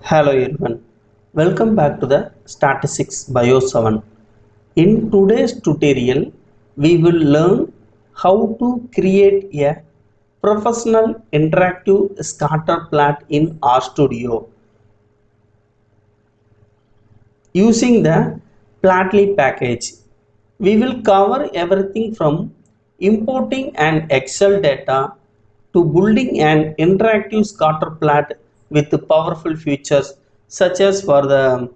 Hello everyone, welcome back to the Statistics Bio 7. In today's tutorial, we will learn how to create a professional interactive scatter plot in RStudio using the Plotly package. We will cover everything from importing an Excel data to building an interactive scatter plot with powerful features such as for the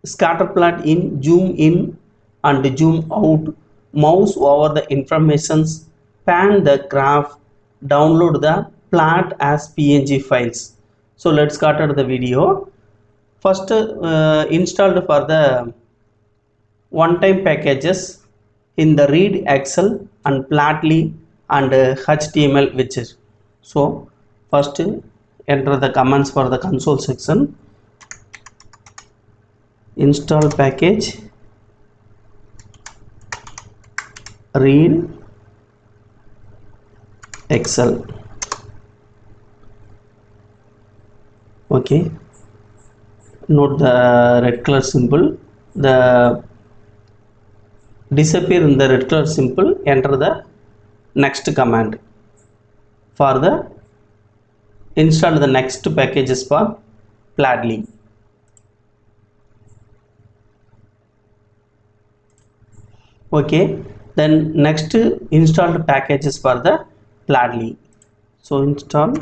scatter plot in zoom in and zoom out, mouse over the informations, pan the graph, download the plot as png files. So let's start the video. First installed for the one-time packages in the readxl and plotly and html widget. So first enter the commands for the console section. Install package readxl. Okay, note the red color symbol, the disappear in the red color symbol, enter the next command for the install the next packages for Plotly. Okay, then next installed packages for the Plotly. So install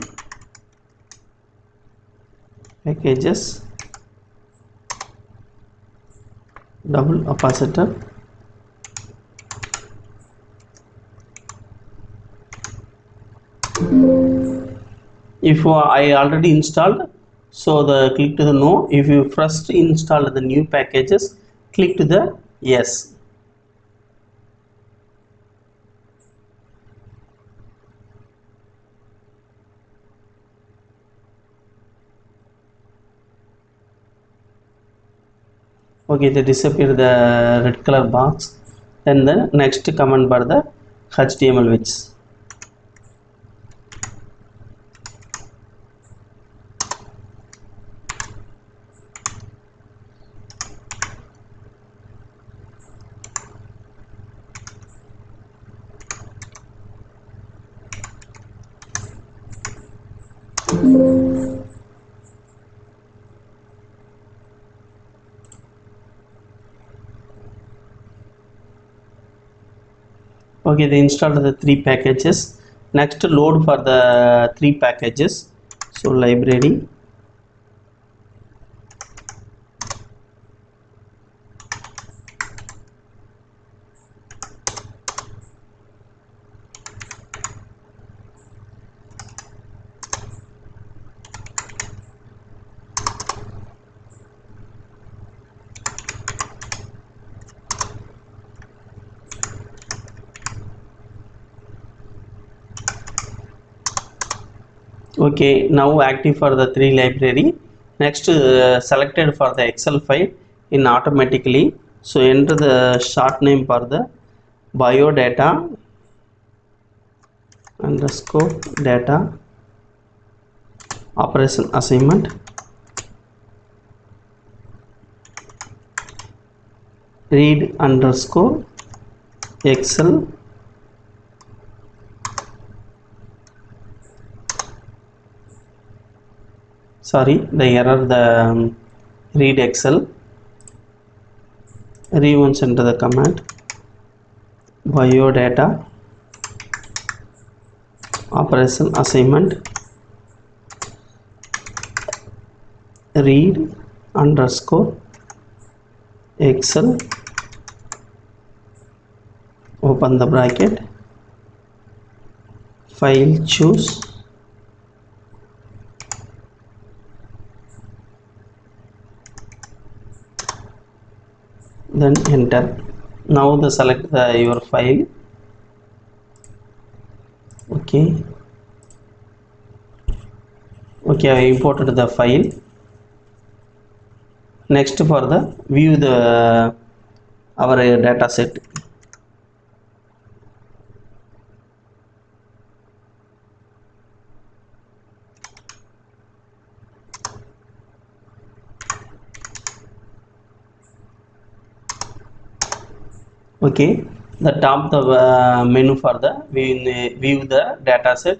packages double capacitor if I already installed, so the click to the no. If you first install the new packages, click to the yes. Okay, they disappear the red color box. Then the next command bar the HTML widgets. Okay, they installed the three packages. Next load for the three packages. So library okay, now active for the three library. Next selected for the Excel file in automatically. So enter the short name for the biodata underscore data operation assignment read underscore excel sorry the error the read excel once enter the command biodata operation assignment read underscore excel open the bracket file choose then enter. Now the select the your file. Okay, I imported the file. Next for the view the our data set. Okay, the top the menu for the view the data set.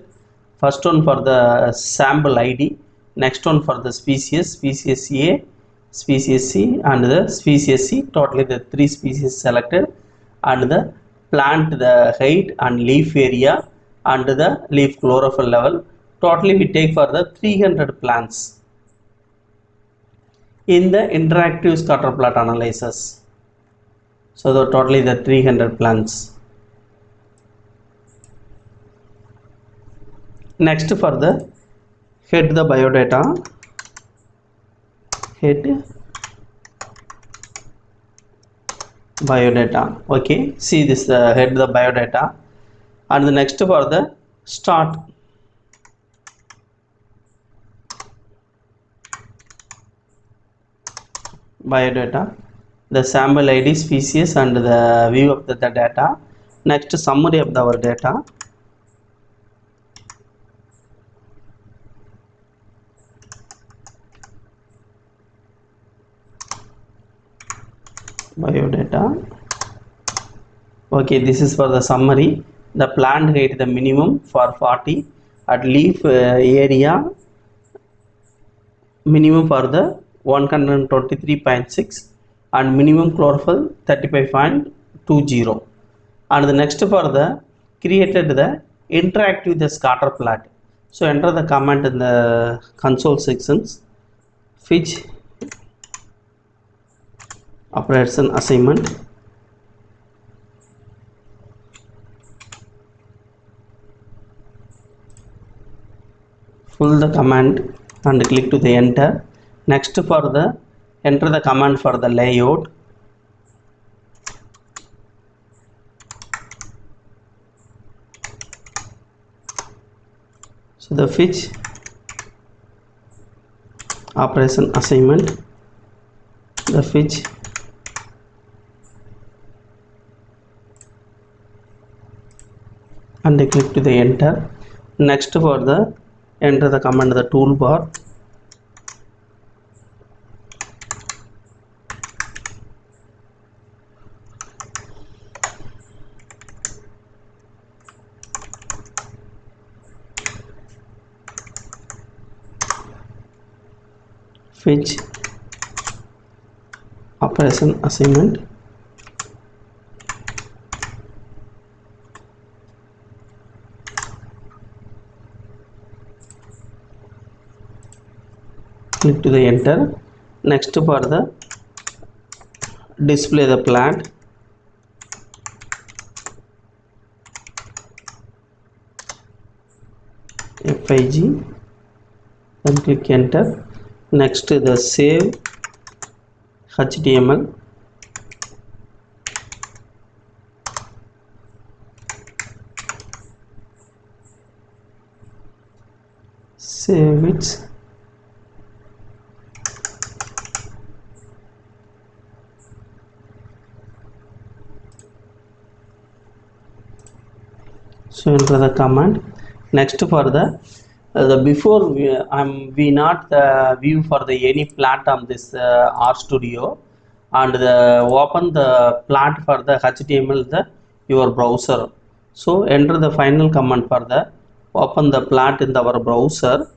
First one for the sample id, next one for the species a, species c and the species c, totally the three species selected, and the plant the height and leaf area and the leaf chlorophyll level. Totally we take for the 300 plants in the interactive scatter plot analysis. So the totally the 300 plants. Next for the head the biodata, head biodata. Okay, see this the head the biodata, and the next for the start biodata, the sample id, species and the view of the data. Next summary of our data, biodata. Okay, this is for the summary. The plant height the minimum for 40, at leaf area minimum for the 123.6 and minimum chlorophyll 35.20. And the next for the created the interactive the scatter plot. So enter the comment in the console sections, which operation assignment, fill the command and click to the enter. Next for the enter the command for the layout, so the which operation assignment, the which and click to the enter. Next for the enter the command the toolbar, which operation assignment, click to the enter. Next for the display the plant, fig, then click enter. Next the save html, save it. So enter the command. Next for the before we not view for the any plot on this RStudio, and the open the plot for the HTML the your browser. So enter the final command for the open the plot in our browser.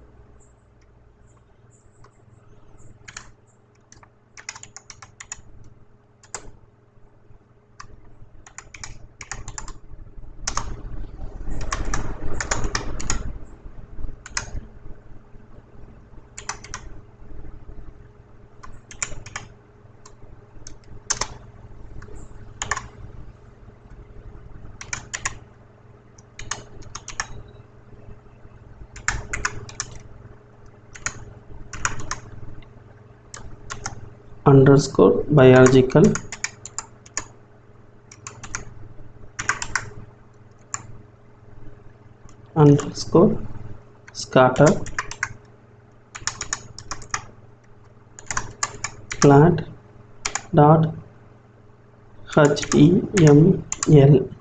Underscore biological underscore scatter plot dot html,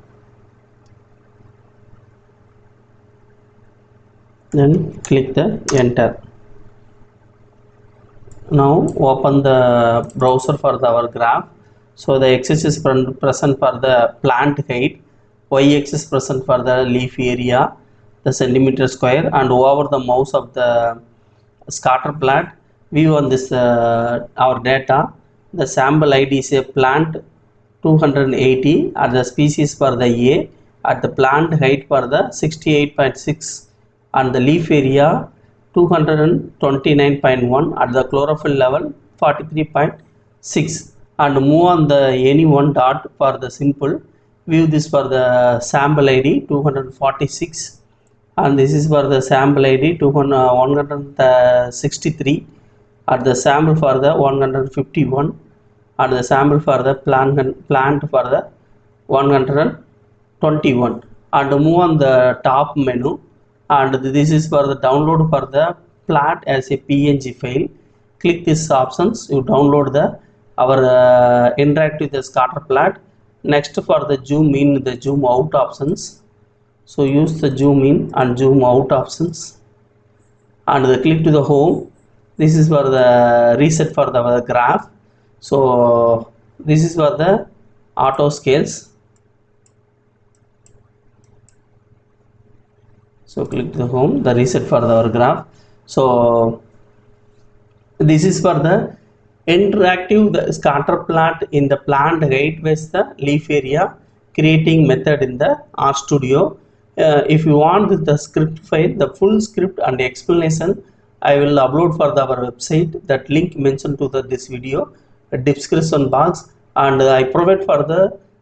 then click the enter. Now open the browser for our graph. So the x-axis is present for the plant height, y-axis present for the leaf area, the centimeter square, and over the mouse of the scatter plot view on this our data. The sample id is a plant 280 at the species for the A, at the plant height for the 68.6, and the leaf area 229.1, at the chlorophyll level 43.6, and move on the any one dot for the simple view this for the sample id 246, and this is for the sample id 163, at the sample for the 151, and the sample for the plant for the 121, and move on the top menu, and this is for the download for the plot as a png file. Click these options, you download the our interact with the scatter plot. Next for the zoom in, the zoom out options, so use the zoom in and zoom out options, and the click to the home. This is for the reset for the graph, so this is for the auto scales, so click the home, the reset for our graph. So this is for the interactive the scatter plot in the plant height with the leaf area creating method in the RStudio. If you want the script file, the full script and explanation, I will upload for our website. That link mentioned to this video description box, and I provide for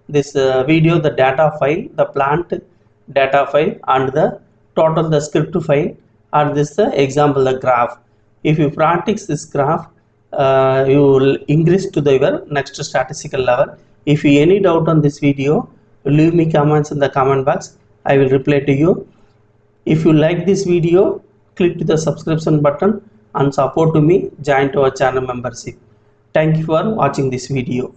this video the data file, the plant data file, and the total the script file, and this the example the graph. If you practice this graph, you will increase to your next statistical level. If you any doubt on this video, leave me comments in the comment box, I will reply to you. If you like this video, click to the subscription button and support to me, join to our channel membership. Thank you for watching this video.